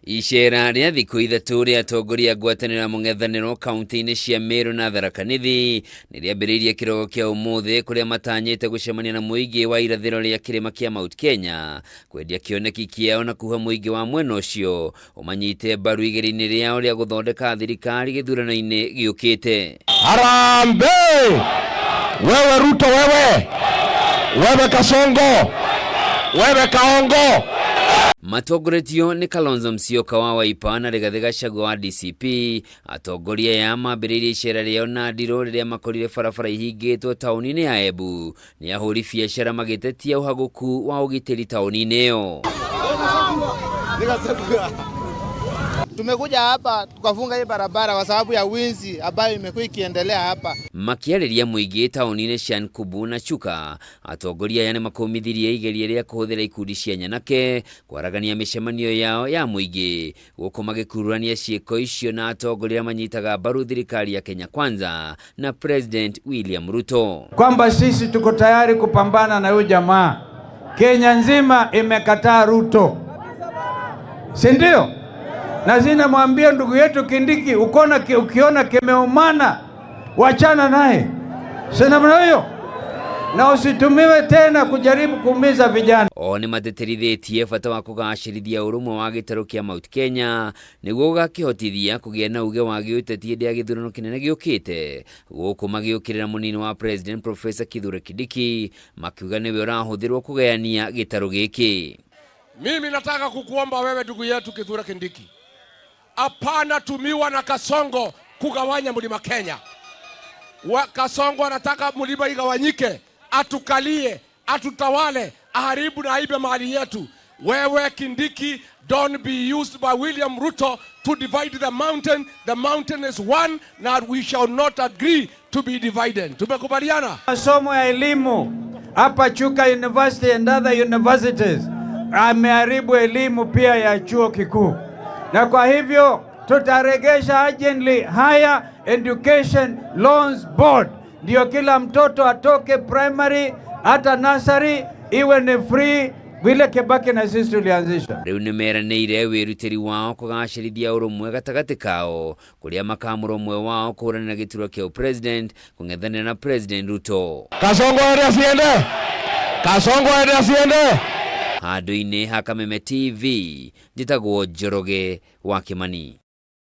Icera rĩa thikũ ithatũ rĩa atongoria ngwatanĩro mũng'ethanĩro kaunti-inĩ cia Meru na Tharaka Nithi nĩrĩambĩrĩirie kĩroko kĩa ũmũthĩ kũrĩa matanyĩte gũcemania na mũingĩ wa irathĩro rĩa kĩrĩma kĩa Mount Kenya kwendia kĩoneki kĩao na kuha mũingĩ wa mwena ũcio ũmanyite mbaru igĩrĩ-inĩ rĩao rĩa gũthondeka thirikari gĩthurano-inĩ gĩũkĩte. Harambee! Wewe Ruto, wewe Kasongo, wewe Kaongo. Matongoretio ni Kalonzo Musyoka wa Wiper na Rigathi Gachagua wa DCP. Atongoria ya mambĩrĩirie icera rĩao na ndiro rĩrĩa makorire barabara ihingĩtwo taũni-inĩ ya Embu ni ahũri biacara magĩtetia ũhagũku wa ũgitĩri taũni-inĩ ĩyo. Tumekuja hapa tukafunga hii barabara kwa sababu ya wizi ambayo imekuwa ikiendelea hapa. Makiarĩria mũingĩ taũni-inĩ cia Nkubu na Chuka, atongoria aya nĩmakomithirie igeria rĩa kũhũthĩra ikundi cia nyanake kwaragania mĩcemanio yao ya mũingĩ gũkũ magĩkururania ciĩko icio na atongoria manyitaga mbaru thirikari ya Kenya Kwanza na President William Ruto, kwamba sisi tuko tayari kupambana na huyu jamaa. Kenya nzima imekataa Ruto, si ndio? Na zina mwambia ndugu yetu Kindiki, ukiona kimeumana wachana naye. Sina mna hiyo. Na usitumiwe tena kujaribu kuumiza vijana. Oni mateterithitie bata wa kugacĩrithia ũrũmwe wa gĩtarũ kĩa Mount Kenya nĩguo gakĩhotithia kũgĩa na uge wa gĩũteti hĩndĩ ya gĩthurano kĩnene gĩũkĩte gũkũ magĩũkĩrĩra mũnini wa President Professor Kithure Kindiki makiuga nĩwe ũrahũthĩrwo kũgayania gĩtarũ gĩkĩ. Mimi nataka kukuomba wewe ndugu yetu Kithure Kindiki, hapana tumiwa na Kasongo kugawanya mlima Kenya. Kasongo anataka mlima igawanyike, atukalie, atutawale, aharibu na aibe mali yetu. Wewe Kindiki, don't be used by William Ruto to divide the mountain. The mountain is one, and we shall not agree to be divided. Tumekubaliana? Masomo ya elimu hapa Chuka University and other universities ameharibu elimu pia ya chuo kikuu, na kwa hivyo tutaregesha urgently Higher Education Loans Board, ndio kila mtoto atoke primary hata nursery iwe ni free vile Kibaki na sisi tulianzisha. Rĩu nĩmeranĩire wĩrutĩri wao kũgacĩrithia ũrũmwe gatagatĩ kao kũrĩa makamũrũmwe wao kũhũrana na gĩturwa kĩa president kũng'ethanĩra na President Ruto. Kasongo ende asiende. Kasongo ende asiende. Handũ-inĩ ha Kameme TV, njĩtagwo Njoroge wa Kimani.